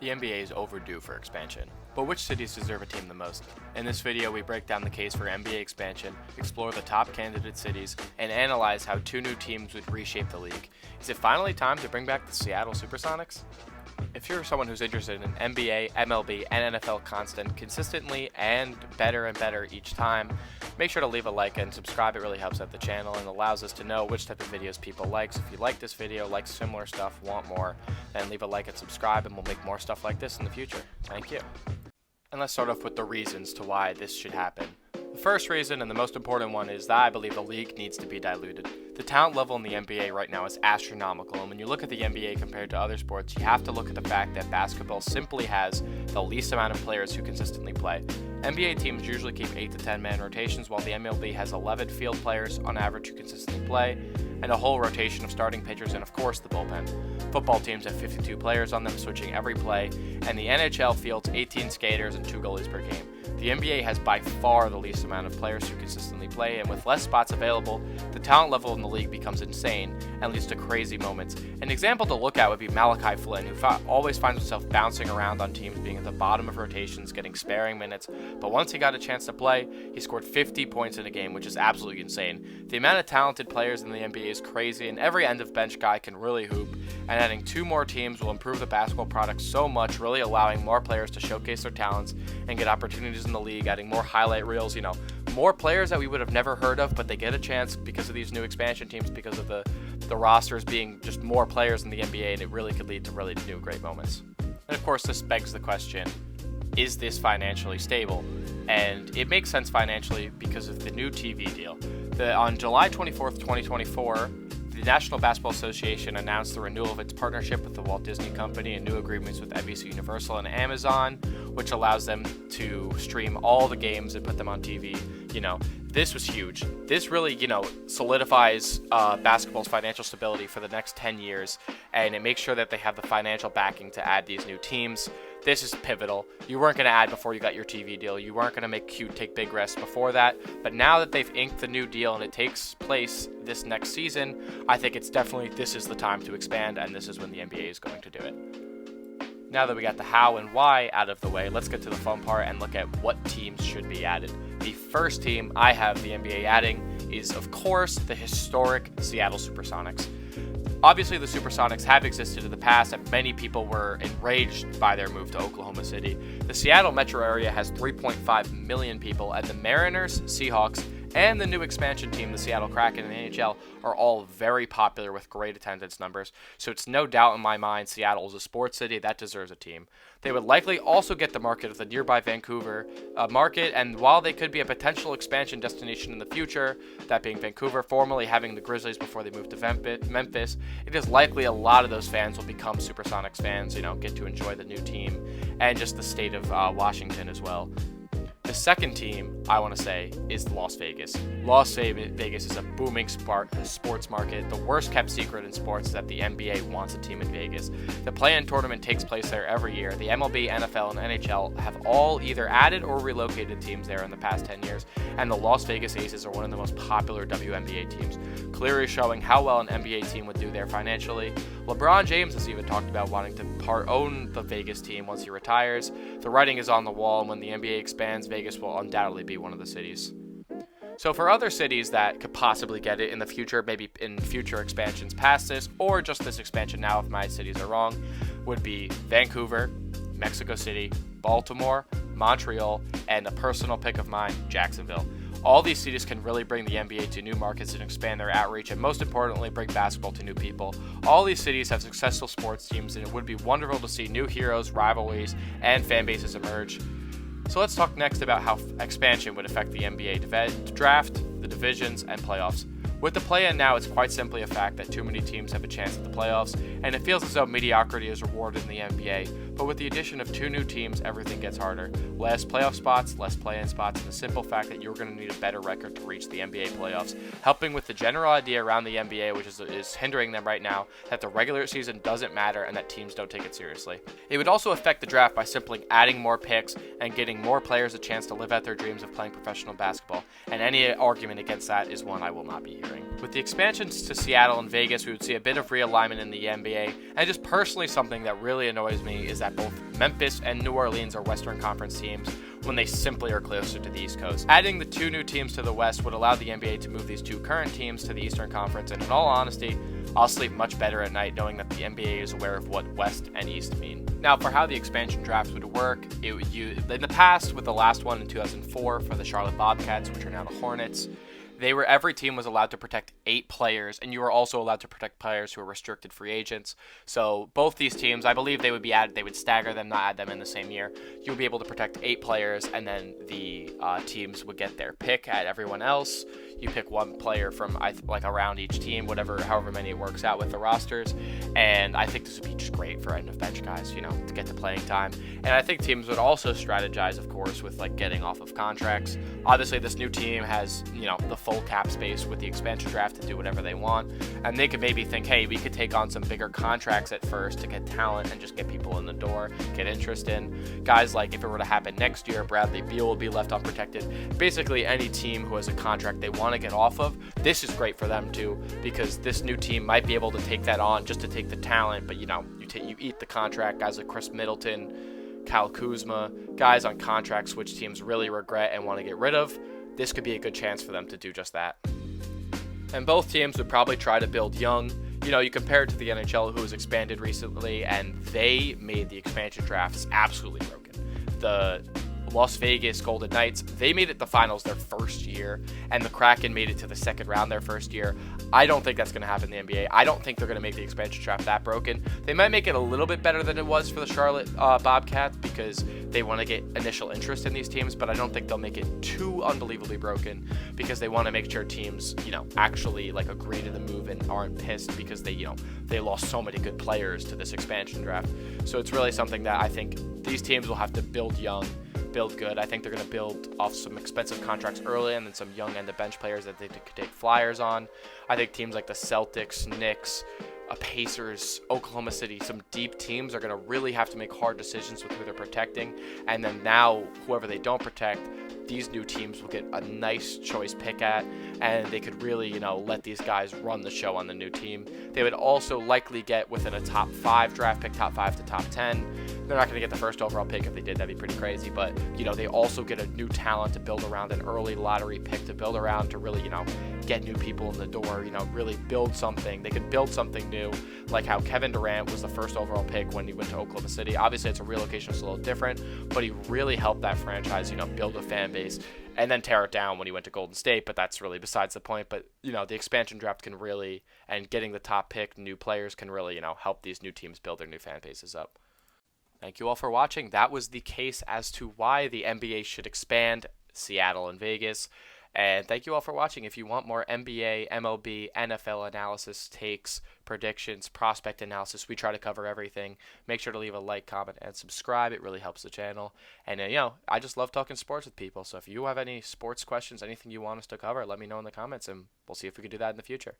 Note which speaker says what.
Speaker 1: The NBA is overdue for expansion, but which cities deserve a team the most? In this video, we break down the case for NBA expansion, explore the top candidate cities, and analyze how two new teams would reshape the league. Is it finally time to bring back the Seattle Supersonics? If you're someone who's interested in NBA, MLB, and NFL content consistently and better each time, make sure to leave a like and subscribe. It really helps out the channel and allows us to know which type of videos people like. So if you like this video, like similar stuff, want more, then leave a like and subscribe and we'll make more stuff like this in the future. Thank you. And let's start off with the reasons to why this should happen. The first reason, and the most important one, is that I believe the league needs to be diluted. The talent level in the NBA right now is astronomical, and when you look at the NBA compared to other sports, you have to look at the fact that basketball simply has the least amount of players who consistently play. NBA teams usually keep 8 to 10 man rotations, while the MLB has 11 field players on average who consistently play, and a whole rotation of starting pitchers and of course the bullpen. Football teams have 52 players on them, switching every play, and the NHL fields 18 skaters and 2 goalies per game. The NBA has by far the least amount of players who consistently play, and with less spots available, the talent level in the league becomes insane and leads to crazy moments. An example to look at would be Malachi Flynn, who always finds himself bouncing around on teams, being at the bottom of rotations, getting sparing minutes, but once he got a chance to play, he scored 50 points in a game, which is absolutely insane. The amount of talented players in the NBA is crazy, and every end of bench guy can really hoop, and adding 2 more teams will improve the basketball product so much, really allowing more players to showcase their talents and get opportunities in the league, adding more highlight reels, more players that we would have never heard of, but they get a chance because of these new expansion teams, because of the rosters being just more players in the NBA, and it really could lead to really new great moments. And of course, this begs the question, is this financially stable? And it makes sense financially because of the new TV deal. On July 24th, 2024, the National Basketball Association announced the renewal of its partnership with the Walt Disney Company and new agreements with NBC Universal and Amazon, which allows them to stream all the games and put them on TV. This was huge. This really, solidifies basketball's financial stability for the next 10 years, and it makes sure that they have the financial backing to add these new teams. This is pivotal. You weren't going to add before you got your TV deal. You weren't going to make Q take big risks before that. But now that they've inked the new deal and it takes place this next season, I think this is the time to expand, and this is when the NBA is going to do it. Now that we got the how and why out of the way, let's get to the fun part and look at what teams should be added. The first team I have the NBA adding is, of course, the historic Seattle Supersonics. Obviously, the Supersonics have existed in the past, and many people were enraged by their move to Oklahoma City. The Seattle metro area has 3.5 million people, and the Mariners, Seahawks, and the new expansion team, the Seattle Kraken and the NHL, are all very popular with great attendance numbers, so it's no doubt in my mind Seattle is a sports city that deserves a team. They would likely also get the market of the nearby Vancouver market, and while they could be a potential expansion destination in the future, that being Vancouver, formerly having the Grizzlies before they moved to Memphis, it is likely a lot of those fans will become Supersonics fans, get to enjoy the new team, and just the state of Washington as well. The second team, I want to say, is Las Vegas. Las Vegas is a booming sports market. The worst kept secret in sports is that the NBA wants a team in Vegas. The play-in tournament takes place there every year. The MLB, NFL, and NHL have all either added or relocated teams there in the past 10 years, and the Las Vegas Aces are one of the most popular WNBA teams, clearly showing how well an NBA team would do there financially. LeBron James has even talked about wanting to own the Vegas team once he retires. The writing is on the wall, and when the NBA expands, Vegas will undoubtedly be one of the cities. So for other cities that could possibly get it in the future, maybe in future expansions past this, or just this expansion now if my cities are wrong, would be Vancouver, Mexico City, Baltimore, Montreal, and a personal pick of mine, Jacksonville. All these cities can really bring the NBA to new markets and expand their outreach, and most importantly, bring basketball to new people. All these cities have successful sports teams, and it would be wonderful to see new heroes, rivalries, and fan bases emerge. So let's talk next about how expansion would affect the NBA draft, the divisions, and playoffs. With the play-in now, it's quite simply a fact that too many teams have a chance at the playoffs, and it feels as though mediocrity is rewarded in the NBA. But with the addition of 2 new teams, everything gets harder. Less playoff spots, less play-in spots, and the simple fact that you're going to need a better record to reach the NBA playoffs, helping with the general idea around the NBA, which is hindering them right now, that the regular season doesn't matter and that teams don't take it seriously. It would also affect the draft by simply adding more picks and getting more players a chance to live out their dreams of playing professional basketball, and any argument against that is one I will not be hearing. With the expansions to Seattle and Vegas, we would see a bit of realignment in the NBA, and just personally something that really annoys me is that both Memphis and New Orleans are Western Conference teams when they simply are closer to the East Coast. Adding the 2 new teams to the West would allow the NBA to move these 2 current teams to the Eastern Conference, and in all honesty, I'll sleep much better at night knowing that the NBA is aware of what West and East mean. Now, for how the expansion draft would work, in the past, with the last one in 2004 for the Charlotte Bobcats, which are now the Hornets, every team was allowed to protect 8 players, and you were also allowed to protect players who were restricted free agents. So both these teams, I believe they would stagger them, not add them in the same year. You would be able to protect 8 players, and then the teams would get their pick at everyone else. You pick one player from around each team, however many it works out with the rosters. And I think this would be just great for end of bench guys, to get to playing time. And I think teams would also strategize, of course, with getting off of contracts. Obviously, this new team has, the full cap space with the expansion draft to do whatever they want. And they could maybe think, hey, we could take on some bigger contracts at first to get talent and just get people in the door, get interest in. Guys like, if it were to happen next year, Bradley Beal will be left unprotected. Basically, any team who has a contract they want to get off of, this is great for them too, because this new team might be able to take that on just to take the talent, but you eat the contract. Guys like Chris Middleton, Kyle Kuzma, guys on contracts which teams really regret and want to get rid of, this could be a good chance for them to do just that. And both teams would probably try to build young. You compare it to the NHL, who was expanded recently, and they made the expansion drafts absolutely broken. The Las Vegas Golden Knights, they made it the finals their first year, and the Kraken made it to the second round their first year. I don't think that's going to happen in the NBA. I don't think they're going to make the expansion draft that broken. They might make it a little bit better than it was for the Charlotte Bobcats because they want to get initial interest in these teams, but I don't think they'll make it too unbelievably broken because they want to make sure teams, actually agree to the move and aren't pissed because they lost so many good players to this expansion draft. So it's really something that I think these teams will have to build young, build good. I think they're going to build off some expensive contracts early and then some young end of bench players that they could take flyers on. I think teams like the Celtics, Knicks, Pacers, Oklahoma City, some deep teams are going to really have to make hard decisions with who they're protecting. And then now, whoever they don't protect, these new teams will get a nice choice pick at, and they could really, let these guys run the show on the new team. They would also likely get within a top 5 draft pick, top 5 to top 10. They're not going to get the first overall pick. If they did, that'd be pretty crazy. But, they also get a new talent to build around, an early lottery pick to build around to really, get new people in the door, really build something. They could build something new, like how Kevin Durant was the first overall pick when he went to Oklahoma City. Obviously, it's a relocation, it's a little different, but he really helped that franchise, build a fan base and then tear it down when he went to Golden State. But that's really besides the point. But, the expansion draft can really, and getting the top pick, new players can really, help these new teams build their new fan bases up. Thank you all for watching. That was the case as to why the NBA should expand Seattle and Vegas. And thank you all for watching. If you want more NBA, MLB, NFL analysis, takes, predictions, prospect analysis, we try to cover everything. Make sure to leave a like, comment, and subscribe. It really helps the channel. And, I just love talking sports with people. So if you have any sports questions, anything you want us to cover, let me know in the comments, and we'll see if we can do that in the future.